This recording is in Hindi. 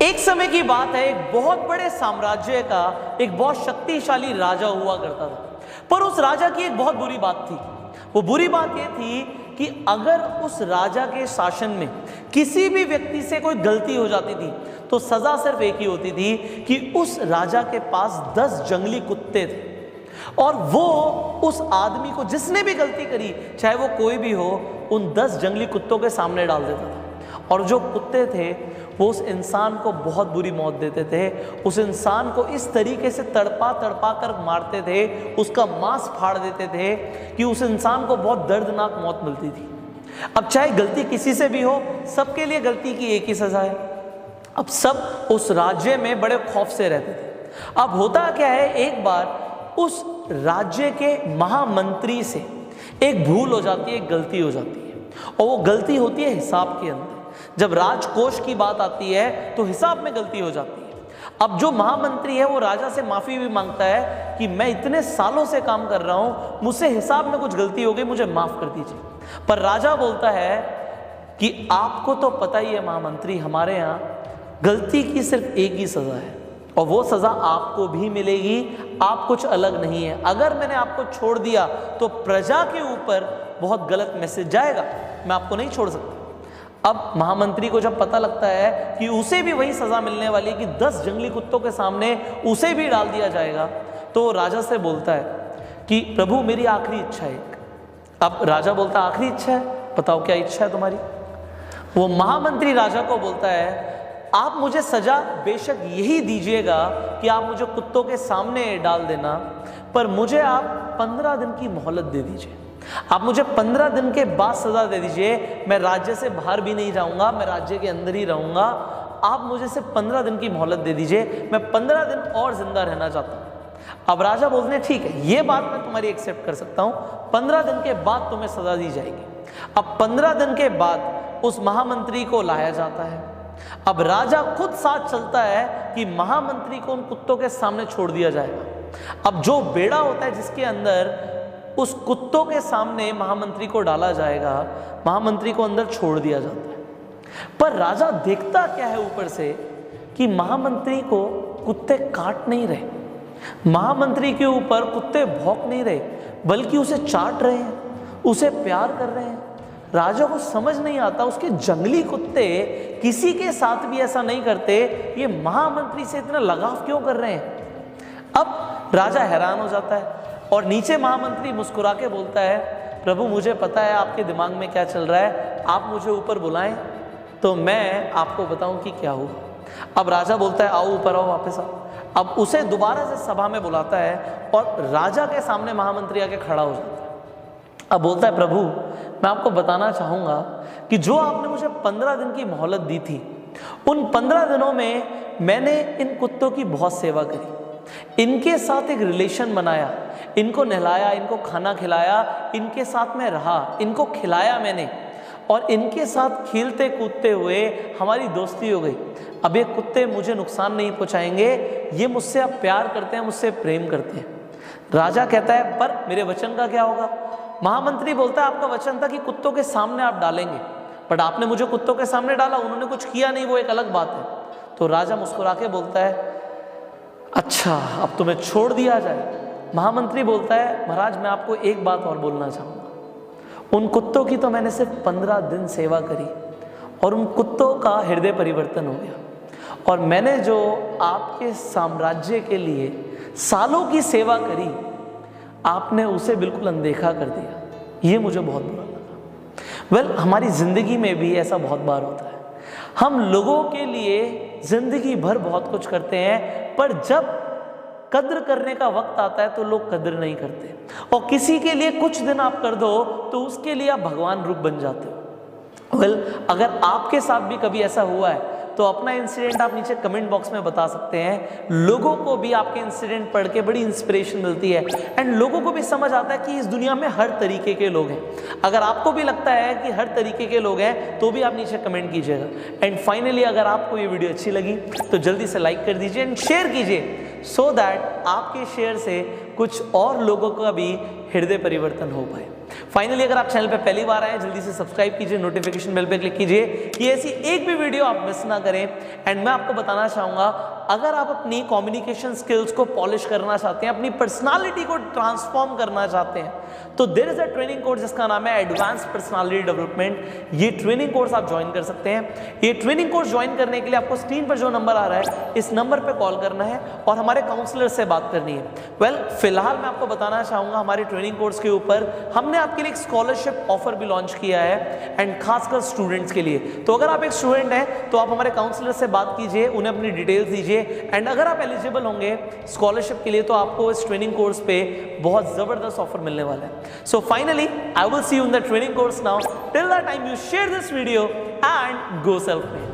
एक समय की बात है, एक बहुत बड़े साम्राज्य का एक बहुत शक्तिशाली राजा हुआ करता था। पर उस राजा की एक बहुत बुरी बात थी। वो बुरी बात ये थी कि अगर उस राजा के शासन में किसी भी व्यक्ति से कोई गलती हो जाती थी तो सजा सिर्फ एक ही होती थी कि उस राजा के पास 10 जंगली कुत्ते थे और वो उस आदमी को जिसने भी गलती करी, चाहे वो कोई भी हो, उन 10 जंगली कुत्तों के सामने डाल देता था। और जो कुत्ते थे वो उस इंसान को बहुत बुरी मौत देते थे। उस इंसान को इस तरीके से तड़पा तड़पा कर मारते थे, उसका मांस फाड़ देते थे कि उस इंसान को बहुत दर्दनाक मौत मिलती थी। अब चाहे गलती किसी से भी हो, सबके लिए गलती की एक ही सजा है। अब सब उस राज्य में बड़े खौफ से रहते थे। अब होता क्या है, एक बार उस राज्य के महामंत्री से एक भूल हो जाती है, एक गलती हो जाती है, और वो गलती होती है हिसाब के अंदर। जब राजकोष की बात आती है तो हिसाब में गलती हो जाती है। अब जो महामंत्री है वो राजा से माफी भी मांगता है कि मैं इतने सालों से काम कर रहा हूं, मुझसे हिसाब में कुछ गलती हो गई, मुझे माफ कर दीजिए। पर राजा बोलता है कि आपको तो पता ही है महामंत्री, हमारे यहाँ गलती की सिर्फ एक ही सजा है और वो सजा आपको भी मिलेगी, आप कुछ अलग नहीं है। अगर मैंने आपको छोड़ दिया तो प्रजा के ऊपर बहुत गलत मैसेज जाएगा, मैं आपको नहीं छोड़ सकता। अब महामंत्री को जब पता लगता है कि उसे भी वही सजा मिलने वाली कि 10 जंगली कुत्तों के सामने उसे भी डाल दिया जाएगा, तो राजा से बोलता है कि प्रभु मेरी आखिरी इच्छा है। अब राजा बोलता है आखिरी इच्छा है, बताओ क्या इच्छा है तुम्हारी। वो महामंत्री राजा को बोलता है आप मुझे सजा बेशक यही दीजिएगा कि आप मुझे कुत्तों के सामने डाल देना, पर मुझे आप 15 दिन की मोहलत दे दीजिए। आप मुझे 15 दिन के बाद सजा दे दीजिए। मैं राज्य से बाहर भी नहीं जाऊंगा, मैं राज्य के अंदर ही रहूंगा। आप मुझे सिर्फ 15 दिन की मोहलत दे दीजिए, मैं 15 दिन और जिंदा रहना चाहता हूं। अब राजा बोलते हैं ठीक है, ये बात मैं तुम्हारी एक्सेप्ट कर सकता हूं, 15 दिन के बाद तुम्हें सजा दी जाएगी। अब 15 दिन के बाद उस महामंत्री को लाया जाता है। अब राजा खुद साथ चलता है कि महामंत्री को उन कुत्तों के सामने छोड़ दिया जाएगा। अब जो बेड़ा होता है जिसके अंदर उस कुत्तों के सामने महामंत्री को डाला जाएगा, महामंत्री को अंदर छोड़ दिया जाता है। पर राजा देखता क्या है ऊपर से कि महामंत्री को कुत्ते काट नहीं रहे, महामंत्री के ऊपर कुत्ते भौंक नहीं रहे, बल्कि उसे चाट रहे हैं, उसे प्यार कर रहे हैं। राजा को समझ नहीं आता उसके जंगली कुत्ते किसी के साथ भी ऐसा नहीं करते, ये महामंत्री से इतना लगाव क्यों कर रहे हैं। अब राजा हैरान हो जाता है और नीचे महामंत्री मुस्कुरा के बोलता है प्रभु मुझे पता है आपके दिमाग में क्या चल रहा है, आप मुझे ऊपर बुलाएं तो मैं आपको बताऊं कि क्या हुआ। अब राजा बोलता है आओ ऊपर आओ, वापस आओ। अब उसे दोबारा से सभा में बुलाता है और राजा के सामने महामंत्री आके खड़ा हो जाता है। अब बोलता है प्रभु मैं आपको बताना चाहूँगा कि जो आपने मुझे 15 दिन की मोहलत दी थी, उन 15 दिनों में मैंने इन कुत्तों की बहुत सेवा करी, इनके साथ एक रिलेशन बनाया, इनको नहलाया, इनको खाना खिलाया, इनके साथ में रहा, इनको खिलाया मैंने और इनके साथ खेलते कूदते हुए हमारी दोस्ती हो गई। अब ये कुत्ते मुझे नुकसान नहीं पहुँचाएंगे, ये मुझसे अब प्यार करते हैं, मुझसे प्रेम करते हैं। राजा कहता है पर मेरे वचन का क्या होगा। महामंत्री बोलता है आपका वचन था कि कुत्तों के सामने आप डालेंगे, बट आपने मुझे कुत्तों के सामने डाला, उन्होंने कुछ किया नहीं, वो एक अलग बात है। तो राजा मुस्कुरा के बोलता है अच्छा अब तुम्हें छोड़ दिया जाए। महामंत्री बोलता है महाराज मैं आपको एक बात और बोलना चाहूँगा, उन कुत्तों की तो मैंने सिर्फ 15 दिन सेवा करी और उन कुत्तों का हृदय परिवर्तन हो गया, और मैंने जो आपके साम्राज्य के लिए सालों की सेवा करी आपने उसे बिल्कुल अनदेखा कर दिया, ये मुझे बहुत बुरा लगा। हमारी ज़िंदगी में भी ऐसा बहुत बार होता है, हम लोगों के लिए ज़िंदगी भर बहुत कुछ करते हैं, पर जब कद्र करने का वक्त आता है तो लोग कद्र नहीं करते, और किसी के लिए कुछ दिन आप कर दो तो उसके लिए आप भगवान रूप बन जाते हो। अगर आपके साथ भी कभी ऐसा हुआ है तो अपना इंसिडेंट आप नीचे कमेंट बॉक्स में बता सकते हैं। लोगों को भी आपके इंसिडेंट पढ़ के बड़ी इंस्पिरेशन मिलती है एंड लोगों को भी समझ आता है कि इस दुनिया में हर तरीके के लोग हैं। अगर आपको भी लगता है कि हर तरीके के लोग हैं तो भी आप नीचे कमेंट कीजिएगा। एंड फाइनली अगर आपको ये वीडियो अच्छी लगी तो जल्दी से लाइक कर दीजिए एंड शेयर कीजिए, सो दैट आपके शेयर से कुछ और लोगों का भी हृदय परिवर्तन हो पाए। फाइनली अगर आप चैनल पे पहली बार आए जल्दी से सब्सक्राइब कीजिए, नोटिफिकेशन बेल पे क्लिक कीजिए कि ऐसी एक भी वीडियो आप मिस ना करें। एंड मैं आपको बताना चाहूँगा, अगर आप अपनी कम्युनिकेशन स्किल्स को पॉलिश करना चाहते हैं, अपनी पर्सनालिटी को ट्रांसफॉर्म करना चाहते हैं, तो there is a training course जिसका नाम है एडवांस पर्सनालिटी डेवलपमेंट। ये ट्रेनिंग कोर्स आप ज्वाइन कर सकते हैं। ये ट्रेनिंग कोर्स ज्वाइन करने के लिए आपको स्क्रीन पर जो नंबर आ रहा है इस नंबर पर कॉल करना है और हमारे काउंसलर से बात करनी है। वेल, फिलहाल मैं आपको बताना चाहूँगा हमारे ट्रेनिंग कोर्स के ऊपर हमने आपके लिए एक स्कॉलरशिप ऑफर भी लॉन्च किया है, एंड खासकर स्टूडेंट्स के लिए। तो अगर आप एक स्टूडेंट हैं तो आप हमारे काउंसलर से बात कीजिए, उन्हें अपनी डिटेल्स दीजिए, एंड अगर आप एलिजिबल होंगे स्कॉलरशिप के लिए तो आपको इस ट्रेनिंग कोर्स पे बहुत जबरदस्त ऑफर मिलने वाला है। So finally I will see you in the training course now. Till that time you share this video and go self made.